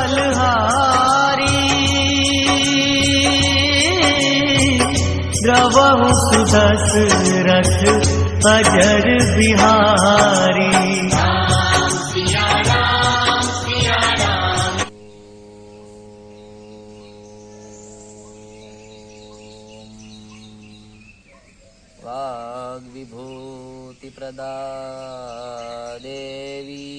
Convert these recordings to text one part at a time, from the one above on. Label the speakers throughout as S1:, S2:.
S1: बलहारी द्रवहु सुदशरथ अजर बिहारी।
S2: वाग्विभूति प्रदा देवी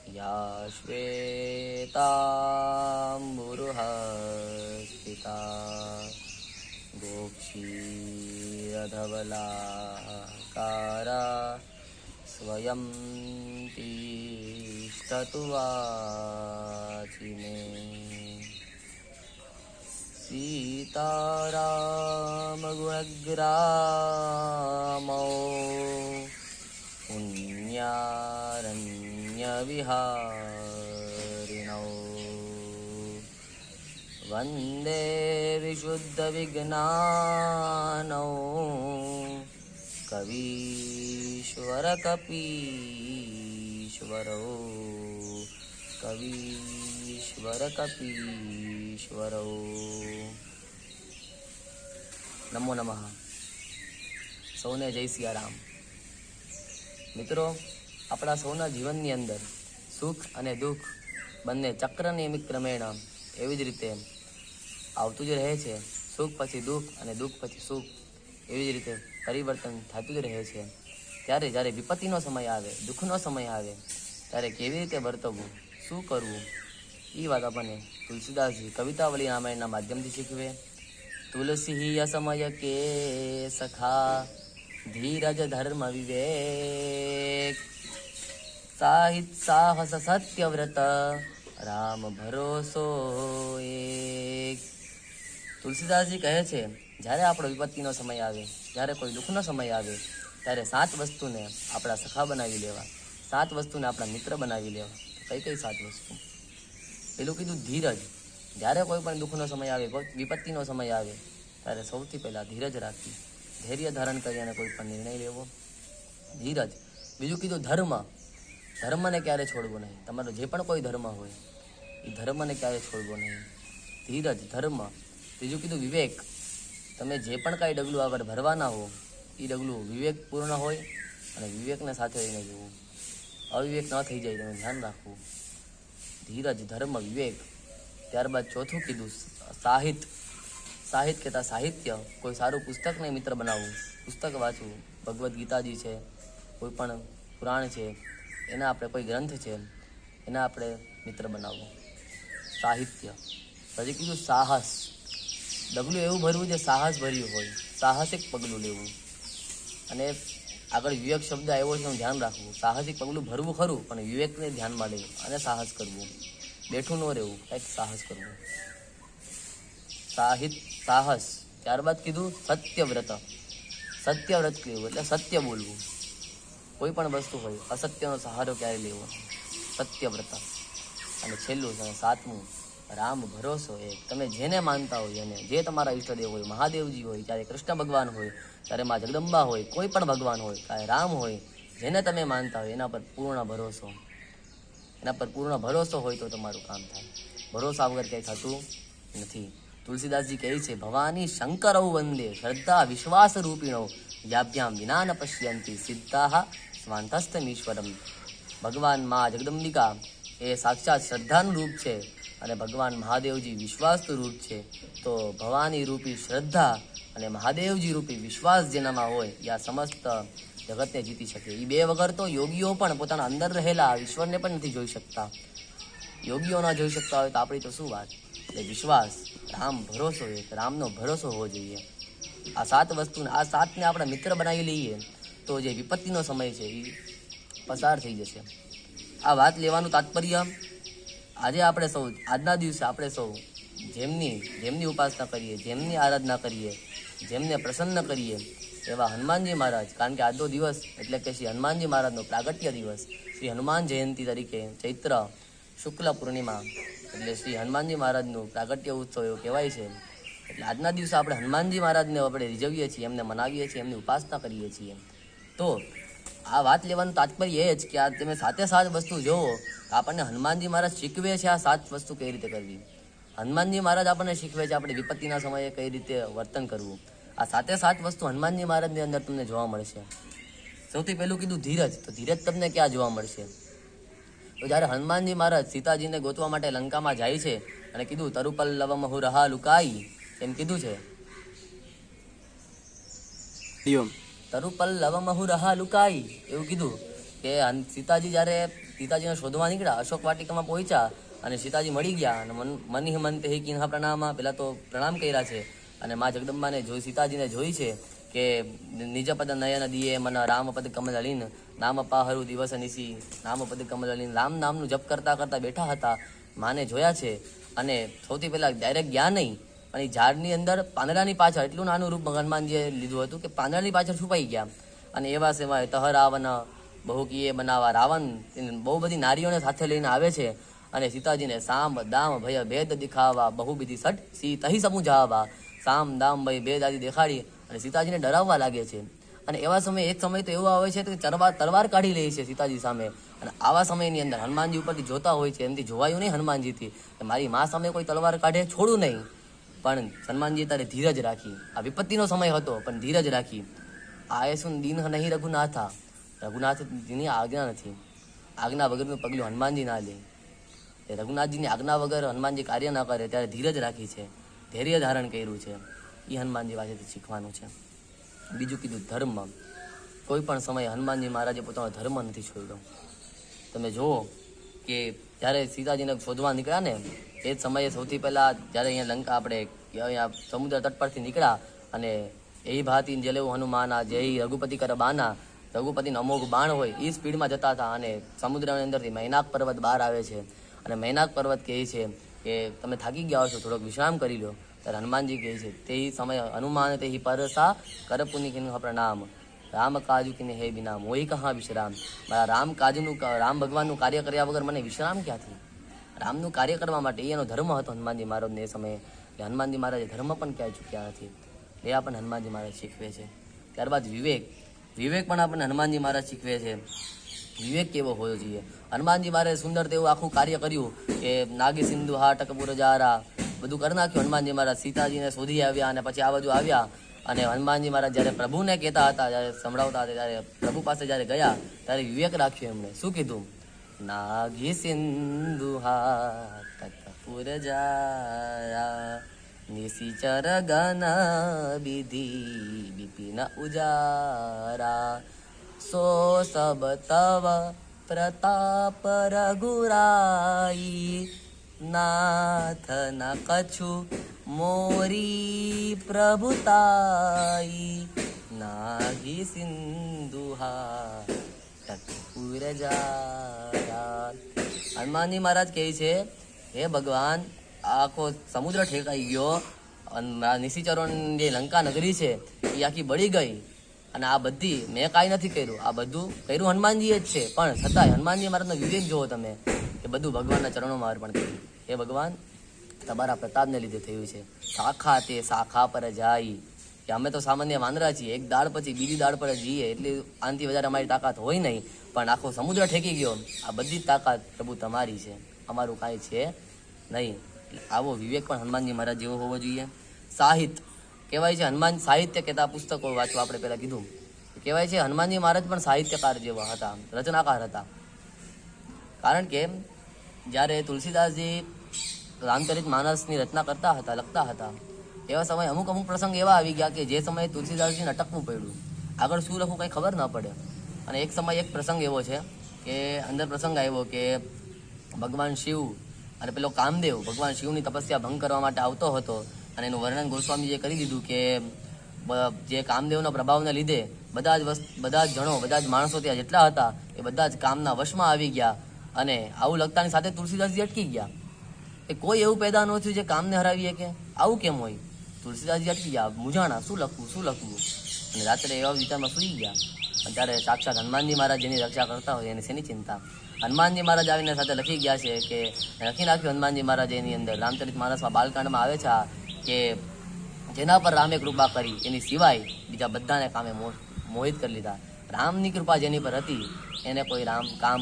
S2: या श्वेताम्बुरुहस्तिता गोक्षीरधवलाकारा स्वयं तिष्ठतु वाचिने। सीतारामगुणग्रामौ पुण्यारण्यविहारिणौ वन्दे विशुद्धविज्ञानौ कवीश्वरकपीश्वरौ कवीश्वरकपीश्वरौ। नमो नमः। સૌને જય સિયારામ। મિત્રો, આપણા સૌના જીવનની અંદર સુખ અને દુઃખ બંને ચક્ર નિયમિત ક્રમેણ એવી જ રીતે આવતું જ રહે છે। સુખ પછી દુઃખ અને દુઃખ પછી સુખ એવી જ રીતે પરિવર્તન થતું જ રહે છે। ત્યારે જ્યારે વિપત્તિનો સમય આવે, દુઃખનો સમય આવે, ત્યારે કેવી રીતે વર્તવું, શું કરવું, એ વાત આપણને તુલસીદાસજી કવિતાવલી રામાયણના માધ્યમથી શીખવે। तुलसी असमय के सखा धीरज धर्म विवेक साहित साहस सत्यव्रत राम भरोસો એક। તુલસીદાસજી કહે છે, જ્યારે આપણો વિપત્તિનો સમય આવે, જ્યારે કોઈ દુઃખનો સમય આવે, ત્યારે 7 વસ્તુને આપણા સખા બનાવી લેવા, 7 વસ્તુને આપણા મિત્ર બનાવી લેવા। કઈ કઈ 7 વસ્તુ? પેલું કીધું ધીરજ। જ્યારે કોઈ પણ દુઃખનો સમય આવે, વિપત્તિનો સમય આવે, ત્યારે સૌથી પહેલાં ધીરજ રાખવી, ધૈર્ય ધારણ કરી અને કોઈ પણ નિર્ણય લેવો, ધીરજ। બીજું કીધું ધર્મ। ધર્મને ક્યારે છોડવો નહીં। તમારો જે પણ કોઈ ધર્મ હોય એ ધર્મને ક્યારે છોડવો નહીં, ધીરજ, ધર્મ। ત્રીજું કીધું વિવેક। તમે જે પણ કાંઈ ડગલું આગળ ભરવાના હો એ ડગલું વિવેકપૂર્ણ હોય અને વિવેકને સાથે લઈને જવું, અવિવેક ન થઈ જાય, તમે ધ્યાન રાખવું, ધીરજ, ધર્મ, વિવેક। ત્યારબાદ ચોથું કીધું સાહિત। સાહિત કહેતા સાહિત્ય, કોઈ સારું પુસ્તકને મિત્ર બનાવવું, પુસ્તક વાંચવું, ભગવદ્ ગીતાજી છે, કોઈ પણ પુરાણ છે, એના આપણે કોઈ ગ્રંથ છે એના આપણે મિત્ર બનાવવું, સાહિત્ય। પછી કીધું સાહસ। ડગલું એવું ભરવું જે સાહસ ભર્યું હોય, સાહસિક પગલું લેવું। અને આગળ વિવેક શબ્દ આવ્યો છે, હું ધ્યાન રાખવું, સાહસિક પગલું ભરવું ખરું પણ વિવેકને ધ્યાનમાં લેવું અને સાહસ કરવું, બેઠું ન રહેવું, કંઈક સાહસ કરવું, સાહસ। ત્યારબાદ કીધું સત્યવ્રત। સત્યવ્રત કહેવું એટલે સત્ય બોલવું, કોઈ પણ વસ્તુ હોય અસત્યનો સહારો ક્યારે લેવો, સત્યવ્રત। અને છેલ્લું 7મું રામ ભરોસો એક। તમે જેને માનતા હોય એને, જે તમારા ઈષ્ટદેવ હોય, મહાદેવજી હોય, ચાહે કૃષ્ણ ભગવાન હોય, ચાહે મા જગદંબા હોય, કોઈ પણ ભગવાન હોય, ચાહે રામ હોય, જેને તમે માનતા હોય એના પર પૂર્ણ ભરોસો, એના પર પૂર્ણ ભરોસો હોય તો તમારું કામ થાય, ભરોસા વગર કંઈ થતું નથી। તુલસીદાસજી કહે છે, ભવાની શંકરૌ વંદે શ્રદ્ધા વિશ્વાસ રૂપિણો યાભ્યામ વિના ન પશ્યંતી સિદ્ધાહ સ્વાંતસ્થમીશ્વરમ। ભગવાન મા જગદંબિકા એ સાક્ષાત શ્રદ્ધાનું રૂપ છે અને ભગવાન મહાદેવજી વિશ્વાસનું રૂપ છે। તો ભવાની રૂપી શ્રદ્ધા અને મહાદેવજી રૂપી વિશ્વાસ જેનામાં હોય એ આ સમસ્ત જગતને જીતી શકે। એ બે વગર તો યોગીઓ પણ પોતાના અંદર રહેલા ઈશ્વરને પણ નથી જોઈ શકતા। યોગીઓ ના જોઈ શકતા હોય તો આપણી તો શું વાત। એટલે વિશ્વાસ, રામ ભરોસો એક, રામનો ભરોસો હોવો જોઈએ। આ 7 વસ્તુને, આ 7ને આપણે મિત્ર બનાવી લઈએ તો જે વિપત્તિનો સમય છે એ પસાર થઈ જશે। આ વાત લેવાનું તાત્પર્ય, આજે આપણે સૌ, આજના દિવસે આપણે સૌ જેમની ઉપાસના કરીએ, જેમની આરાધના કરીએ, જેમને પ્રસન્ન કરીએ એવા હનુમાનજી મહારાજ, કારણ કે આજનો દિવસ એટલે કે શ્રી હનુમાનજી મહારાજનો પ્રાગટ્ય દિવસ, શ્રી હનુમાન જયંતિ તરીકે ચૈત્ર શુક્લ પૂર્ણિમા એટલે શ્રી હનુમાનજી મહારાજનું પ્રાગટ્ય ઉત્સવ એવું કહેવાય છે। એટલે આજના દિવસે આપણે હનુમાનજી મહારાજને આપણે રીઝવીએ છીએ, એમને મનાવીએ છીએ, એમની ઉપાસના કરીએ છીએ। તો આ વાત લેવાનું તાત્પર્ય એ જ કે આ તમે સાતે સાત વસ્તુ જોવો તો આપણને હનુમાનજી મહારાજ શીખવે છે આ 7 વસ્તુ કઈ રીતે કરવી. હનુમાનજી મહારાજ આપણને શીખવે છે આપણે વિપત્તિના સમયે કઈ રીતે વર્તન કરવું. આ સાતે સાત વસ્તુ હનુમાનજી મહારાજની અંદર તમને જોવા મળશે. સૌથી પહેલું કીધું ધીરજ. તો ધીરજ તમને ક્યાં જોવા મળશે? તો જ્યારે હનુમાનજી મહારાજ સીતાજીને ગોતવા માટે લંકામાં જાય છે અને કીધું તરુપલ્લવમહુ રહા લુકાઈ, એમ કીધું છે તરુપલ્લવમહુ રહા લુકાઈ, એવું કીધું કે સીતાજીને શોધવા નીકળ્યા, અશોક વાટિકામાં પહોંચ્યા અને સીતાજી મળી ગયા અને મનિહ મનતે હિ કિન્હા પ્રણામા, પેલા તો પ્રણામ કર્યા છે અને મા જગદંબાને સીતાજીને જોઈ છે કે નિજ પદ નયન દિયે મન રામ પદ કમલલીન નામ પાહરુ દિવસ નિશી, નામ પદ કમલલીન, રામ નામનું જપ કરતા કરતા બેઠા હતા. માને જોયા છે અને સૌથી પહેલા ડાયરેક્ટ ગયા નહીં, પણ એ ઝાડની અંદર પાંદડાની પાછળ એટલું નાનું રૂપ હનુમાનજીએ લીધું હતું કે પાંદડાની પાછળ છુપાઈ ગયા. અને એવા સેવાય તહ રાવણ બહુ કીએ બનાવા, રાવણ બહુ બધી નારીઓને સાથે લઈને આવે છે અને સીતાજીને સામ દામ ભય ભેદ દિખાવા, બહુ બીધી સટ સી તહી સમુજાવા, સામ દામ ભય ભેદ આદિ દેખાડી અને સીતાજીને ડરાવવા લાગે છે. અને એવા સમય એક સમય તો એવો આવે છે કે તલવાર કાઢી લે છે સીતાજી સામે. અને આવા સમયની અંદર હનુમાનજી ઉપરથી જોતા હોય છે, એમથી જોવાયું નહીં હનુમાનજીથી કે મારી મા સામે કોઈ તલવાર કાઢે છોડું નહીં. પણ હનુમાનજી તારે ધીરજ રાખી. આ વિપત્તિનો સમય હતો પણ ધીરજ રાખી. આએ સુન દીન નહીં રઘુનાથા, રઘુનાથજીની આજ્ઞા નથી, આજ્ઞા વગરનું પગલું હનુમાનજી ના લે. રઘુનાથજીની આજ્ઞા વગર હનુમાનજી કાર્ય ના કરે ત્યારે ધીરજ રાખી છે, ધૈર્ય ધારણ કર્યું છે. એ હનુમાનજી પાસેથી શીખવાનું છે. બીજું કીધું ધર્મ. કોઈ પણ સમયે હનુમાનજી મહારાજે પોતાનો ધર્મ નથી છોડ્યો. તમે જુઓ કે જ્યારે સીતાજીને શોધવા નીકળ્યા ને એ જ સમયે સૌથી પહેલાં જ્યારે અહીંયા લંકા આપણે અહીંયા સમુદ્ર તટ પરથી નીકળ્યા અને એ ભાતી જલેવું હનુમાના જય રઘુપતિ કર બાના, રઘુપતિનો અમોઘ બાણ હોય એ સ્પીડમાં જતા હતા અને સમુદ્રની અંદરથી મૈનાક પર્વત બહાર આવે છે અને મૈનાક પર્વત કહે છે કે તમે થાકી ગયા છો, થોડોક વિશ્રામ કરી લો. ત્યારે હનુમાનજી કહે છે તે સમય હનુમાન તે પરસા કર પુનિ કિન્હ પ્રણામ, રામ કાજુ કિને હે બિના મોહી કહા વિશ્રામ. મારા રામ ભગવાનનું કાર્ય કર્યા વગર મને વિશ્રામ ક્યાંથી? રામનું કાર્ય કરવા માટે એનો ધર્મ હતો હનુમાનજી મહારાજને એ સમયે. હનુમાનજી મહારાજે ધર્મ પણ ક્યાંય ચૂક્યા નથી. એ આપણને હનુમાનજી મહારાજ શીખવે છે. ત્યારબાદ વિવેક પણ આપણને હનુમાનજી મહારાજ શીખવે છે. વિવેક કેવો હોવો જોઈએ? હનુમાનજી મહારાજે સુંદર તેવું આખું કાર્ય કર્યું કે નાગી સિંધુ હા ટકપુર જારા બધું કરી નાખ્યું. હનુમાનજી મહારાજ સીતાજીને શોધી આવ્યા અને પછી આ બાજુ આવ્યા અને હનુમાનજી મહારાજ જ્યારે પ્રભુને કહેતા હતા, જ્યારે સંભળાવતા હતા, ત્યારે પ્રભુ પાસે જ્યારે ગયા ત્યારે વિવેક રાખ્યું એમણે. શું કીધું? નાગી સિંધુ હા ટકપુર જારા નિશિચર ગન વિધિ વિપિન ઉજારા, સો સબ તવ પ્રતાપ રઘુરાઈ, નાથ ન કछु મોરી પ્રભુતાઈ, નાગી સિંધુહા ટકપુર જારા. હનુમાનજી મહારાજ કહે છે હે ભગવાન, આખો સમુદ્ર ઠેકાઈ ગયો, નિશિચરોની જે લંકા નગરી છે એ આખી બળી ગઈ અને આ બધી મેં કાંઈ નથી કર્યું, આ બધું કર્યું હનુમાનજીએ જ છે. પણ છતાંય હનુમાનજી મહારાજનો વિવેક જુઓ તમે કે બધું ભગવાનના ચરણોમાં અર્પણ કર્યું. હે ભગવાન, તમારા પ્રતાપને લીધે થયું છે. શાખા તે શાખા પર જાય, કે અમે તો સામાન્ય વાંદરા છીએ, એક દાળ પછી બીજી દાળ પર જઈએ એટલે આનાથી વધારે અમારી તાકાત હોય નહીં. પણ આખો સમુદ્ર ઠેકી ગયો, આ બધી તાકાત પ્રભુ તમારી છે, અમારું કાંઈ છે નહીં. આવો વિવેક પણ હનુમાનજી મહારાજ જેવો હોવો જોઈએ. સાહિત્ય કહેવાય છે, હનુમાન સાહિત્ય કહેતા પુસ્તકો વાંચવા આપણે પહેલાં કીધું. કહેવાય છે હનુમાનજી મહારાજ પણ સાહિત્યકાર જેવા હતા, રચનાકાર હતા. કારણ કે જ્યારે તુલસીદાસજી રામચરિત માનસની રચના કરતા હતા, લખતા હતા, એવા સમયે અમુક પ્રસંગ એવા આવી ગયા કે જે સમયે તુલસીદાસજીને અટકવું પડ્યું, આગળ શું લખવું કંઈ ખબર ન પડે. અને એક સમય એક પ્રસંગ એવો છે કે અંદર પ્રસંગ આવ્યો કે ભગવાન શિવ અને પેલો કામદેવ ભગવાન શિવની તપસ્યા ભંગ કરવા માટે આવતો હતો. અને એનું વર્ણન ગોસ્વામીજીએ કરી દીધું કે જે કામદેવના પ્રભાવને લીધે બધા જ જણો, બધા જ માણસો ત્યાં જેટલા હતા એ બધા જ કામના વશમાં આવી ગયા. અને આવું લખતાની સાથે તુલસીદાસજી અટકી ગયા. એ કોઈ એવું પેદા ન થયું જે કામને હરાવીએ કે આવું કેમ હોય? તુલસીદાસજી અટકી ગયા, મૂંઝાણા, શું લખવું. અને રાત્રે એવા વિચારમાં સૂઈ ગયા. અને ત્યારે સાક્ષાત હનુમાનજી મહારાજ જેની રક્ષા કરતા હોય એને શેની ચિંતા? હનુમાનજી મહારાજ આવીને સાથે લખી ગયા છે કે લખી નાખ્યું હનુમાનજી મહારાજ એની અંદર રામચરિત માનસમાં બાલકાંડમાં આવે છે કે જેના પર રામે કૃપા કરી એની સિવાય બીજા બધાને કામે મોહિત કરી લીધા. રામની કૃપા જેની પર હતી એને કોઈ કામ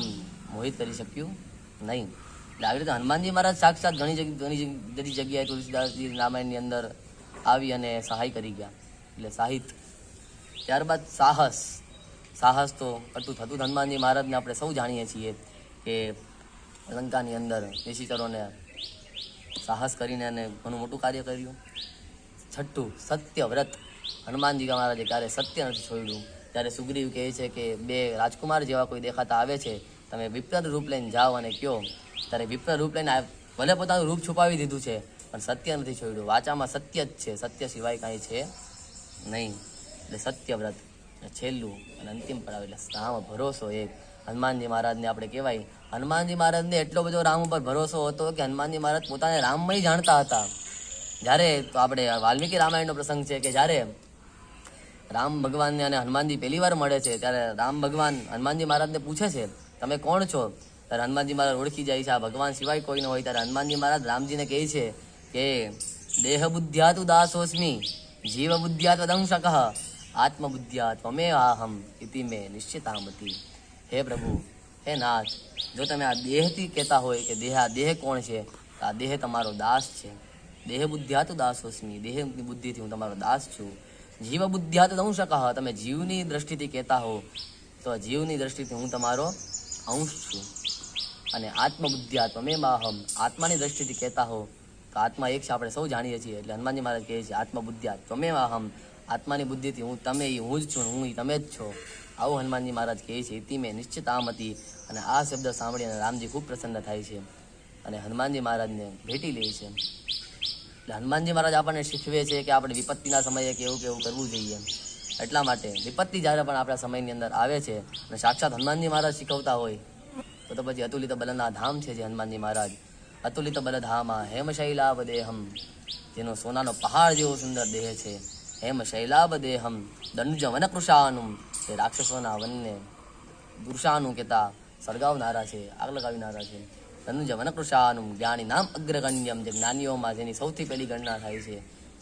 S2: મોહિત કરી શક્યું નહીં. એટલે આવી રીતે હનુમાનજી મહારાજ સાક્ષાત ઘણી જગ્યાએ તુલસીદાસજી રામાયણની અંદર આવી અને સહાય કરી ગયા. એટલે સાહિત્ય. ત્યારબાદ સાહસ તો કટું થતું હનુમાનજી મહારાજને આપણે સૌ જાણીએ છીએ કે લંકાની અંદર નિશિચરોને સાહસ કરીને અને ઘણું મોટું કાર્ય કર્યું. છઠ્ઠું સત્યવ્રત. હનુમાનજી મહારાજે ક્યારે સત્ય નથી છોડ્યું. ત્યારે સુગ્રીવ કહે છે કે બે રાજકુમાર જેવા કોઈ દેખાતા આવે છે, તમે વિપ્ર રૂપ લઈને જાઓ અને કહો. ત્યારે વિપ્ર રૂપ લઈને ભલે પોતાનું રૂપ છુપાવી દીધું છે પણ સત્ય નથી છોડ્યું. વાચામાં સત્ય જ છે, સત્ય સિવાય કાંઈ છે નહીં. એટલે સત્યવ્રત. છેલ્લું અને અંતિમ પડાવ એટલે રામ ભરોસો એક. હનુમાનજી મહારાજને આપણે કહેવાય, હનુમાનજી મહારાજને એટલો બધો રામ ઉપર ભરોસો હતો કે હનુમાનજી મહારાજ પોતાને રામમય જાણતા હતા. જ્યારે તો આપણે વાલ્મીકી રામાયણનો પ્રસંગ છે કે જ્યારે રામ ભગવાનને અને હનુમાનજી પહેલી વાર મળે છે ત્યારે રામ ભગવાન હનુમાનજી મહારાજને પૂછે છે તમે કોણ છો? ત્યારે હનુમાનજી મહારાજ ઓળખી જાય છે આ ભગવાન સિવાય કોઈ ન હોય. ત્યારે હનુમાનજી મહારાજ રામજીને કહે છે કે દેહ બુદ્ધ્યા તુ દાસોસ્મી, જીવ બુદ્ધ્યા ત્વદંશકઃ, આત્મબુદ્ધ્યા ત્વમેવાહમ ઇતિ મે નિશ્ચિતામતી. હે પ્રભુ, હે નાથ, જો તમે આ દેહથી કહેતા હોય કે આ દેહ કોણ છે, તો આ દેહ તમારો દાસ છે. દેહ બુદ્ધ્યા તુ દાસોસ્મી, દેહની બુદ્ધિથી હું તમારો દાસ છું. જીવ બુદ્ધ્યા ત્વદંશકઃ, તમે જીવની દ્રષ્ટિથી કહેતા હો તો જીવની દ્રષ્ટિથી હું તમારો અંશ છું. અને આત્મબુદ્ધ્યા ત્વમેવાહમ, આત્માની દ્રષ્ટિથી કહેતા હો તો આત્મા એક છે, આપણે સૌ જાણીએ છીએ. એટલે હનુમાનજી મહારાજ કહે છે આત્મબુદ્ધ્યા ત્વમેવાહમ, આત્માની બુદ્ધિથી હું તમે એ હું જ છું, હું તમે જ છો. આવું હનુમાનજી મહારાજ કહે છે. ઇતિ મેં નિશ્ચિતામતી. અને આ શબ્દ સાંભળીને રામજી ખૂબ પ્રસન્ન થાય છે અને હનુમાનજી મહારાજને ભેટી લે છે. એટલે હનુમાનજી મહારાજ આપણને શીખવે છે કે આપણે વિપત્તિના સમયે કેવું કરવું જોઈએ. એટલા માટે વિપત્તિ જ્યારે પણ આપણા સમયની અંદર આવે છે અને સાક્ષાત હનુમાનજી મહારાજ શીખવતા હોય તો પછી અતુલિત બલના ધામ છે જે હનુમાનજી મહારાજ. અતુલિત બલધામા હેમ શૈલાબ દેહમ, જેનો સોનાનો પહાડ જેવો સુંદર દેહ છે. હેમ શૈલાબ દેહમ દનુજ વન કૃષાનું, તે રાક્ષસોના વનને દુર્શાનું કહેતા સળગાવનારા છે, આગ લગાવનારા છે. ધનુજ વનકૃષાનું જ્ઞાની નામ અગ્રગણ્યમ, જે જ્ઞાનીઓમાં જેની સૌથી પહેલી ગણના થાય છે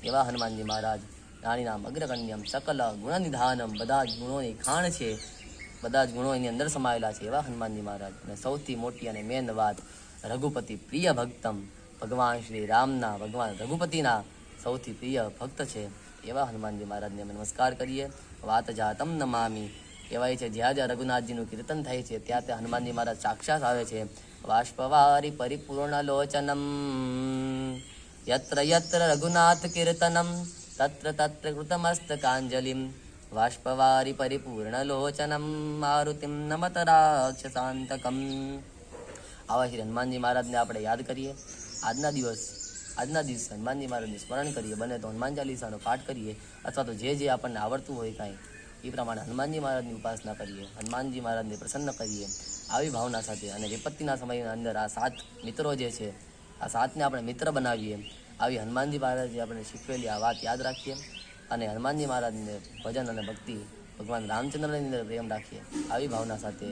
S2: એવા હનુમાનજી મહારાજ. જ્ઞાની નામ અગ્રગણ્યમ સકલ ગુણનિધાનમ, બધા જ ગુણોની ખાણ છે, બધા જ ગુણો એની અંદર સમાયેલા છે એવા હનુમાનજી મહારાજ. અને સૌથી મોટી અને મેન વાત, રઘુપતિ પ્રિય ભક્તમ, ભગવાન શ્રી રામના, ભગવાન રઘુપતિના સૌથી પ્રિય ભક્ત છે એવા હનુમાનજી મહારાજને અમે નમસ્કાર કરીએ. વાત જાતમ નમામી. કહેવાય છે જ્યાં જ્યાં રઘુનાથજીનું કીર્તન થાય છે ત્યાં ત્યાં હનુમાનજી મહારાજ સાક્ષાત આવે છે. બાષ્પવારી પરિપૂર્ણ લોચનમ, યત્ર યત્ર રઘુનાથ કીર્તનમ, તત્ર તત્ર કૃતમસ્તકાંજલિમ, બાષ્પવારી પરિપૂર્ણ લોચનમ, મારુતિમ નમત રાક્ષસાંતકમ. આવા શ્રી હનુમાનજી મહારાજને આપણે યાદ કરીએ. આજના દિવસે હનુમાનજી મહારાજને સ્મરણ કરીએ. બને તો હનુમાન ચાલીસાનો પાઠ કરીએ અથવા તો જે આપણને આવડતું હોય કાંઈ એ પ્રમાણે હનુમાનજી મહારાજની ઉપાસના કરીએ, હનુમાનજી મહારાજને પ્રસન્ન કરીએ આવી ભાવના સાથે. અને વિપત્તિના સમયના અંદર આ 7 મિત્રો જે છે આ 7ને આપણે મિત્ર બનાવીએ. આવી હનુમાનજી મહારાજે આપણે શીખવેલી આ વાત યાદ રાખીએ અને હનુમાનજી મહારાજને ભજન અને ભક્તિ ભગવાન રામચંદ્રની અંદર પ્રેમ રાખીએ. આવી ભાવના સાથે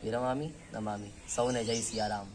S2: વિરમામી નમામી. સૌને જય સિયારામ.